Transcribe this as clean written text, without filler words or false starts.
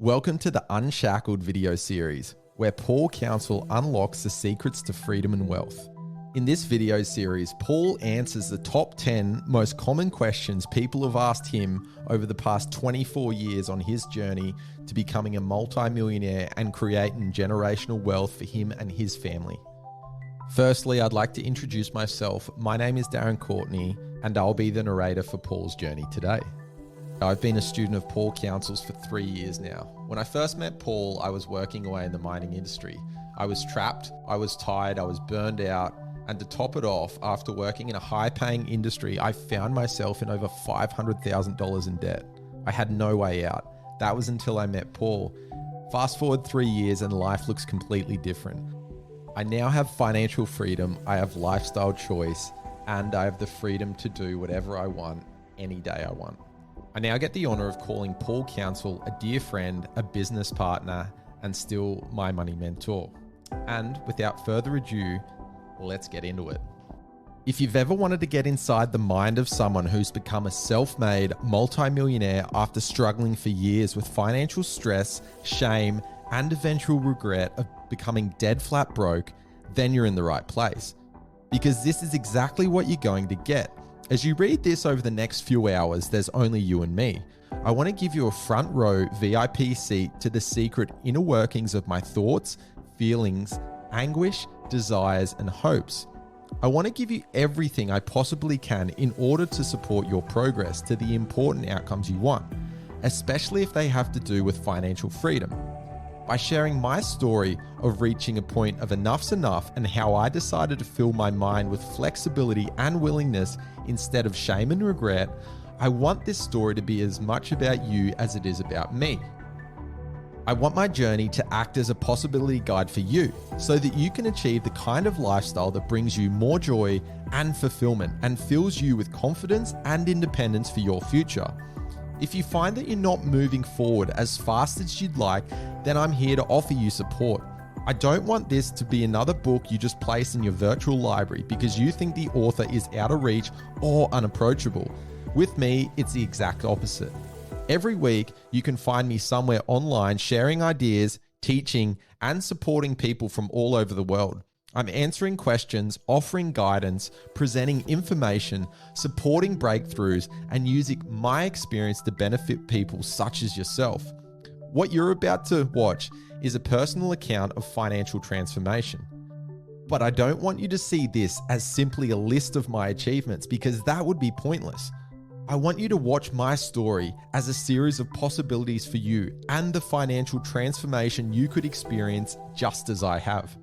Welcome to the Unshackled video series, where Paul Counsel unlocks the secrets to freedom and wealth. In this video series, Paul answers the top 10 most common questions people have asked him over the past 24 years on his journey to becoming a multi-millionaire and creating generational wealth for him and his family. Firstly, I'd like to introduce myself. My name is Darren Courtney, and I'll be the narrator for Paul's journey today. I've been a student of Paul Counsel's for 3 years now. When I first met Paul, I was working away in the mining industry. I was trapped, I was tired, I was burned out, and to top it off, after working in a high-paying industry, I found myself in over $500,000 in debt. I had no way out. That was until I met Paul. Fast forward 3 years and life looks completely different. I now have financial freedom, I have lifestyle choice, and I have the freedom to do whatever I want, any day I want. I now get the honor of calling Paul Counsel a dear friend, a business partner, and still my money mentor. And without further ado, let's get into it. If you've ever wanted to get inside the mind of someone who's become a self-made multi-millionaire after struggling for years with financial stress, shame, and eventual regret of becoming dead flat broke, then you're in the right place. Because this is exactly what you're going to get. As you read this over the next few hours, there's only you and me. I want to give you a front row VIP seat to the secret inner workings of my thoughts, feelings, anguish, desires, and hopes. I want to give you everything I possibly can in order to support your progress to the important outcomes you want, especially if they have to do with financial freedom. By sharing my story of reaching a point of enough's enough and how I decided to fill my mind with flexibility and willingness instead of shame and regret, I want this story to be as much about you as it is about me. I want my journey to act as a possibility guide for you so that you can achieve the kind of lifestyle that brings you more joy and fulfillment and fills you with confidence and independence for your future. If you find that you're not moving forward as fast as you'd like, then I'm here to offer you support. I don't want this to be another book you just place in your virtual library because you think the author is out of reach or unapproachable. With me, it's the exact opposite. Every week, you can find me somewhere online sharing ideas, teaching, and supporting people from all over the world. I'm answering questions, offering guidance, presenting information, supporting breakthroughs, and using my experience to benefit people such as yourself. What you're about to watch is a personal account of financial transformation. But I don't want you to see this as simply a list of my achievements because that would be pointless. I want you to watch my story as a series of possibilities for you and the financial transformation you could experience just as I have.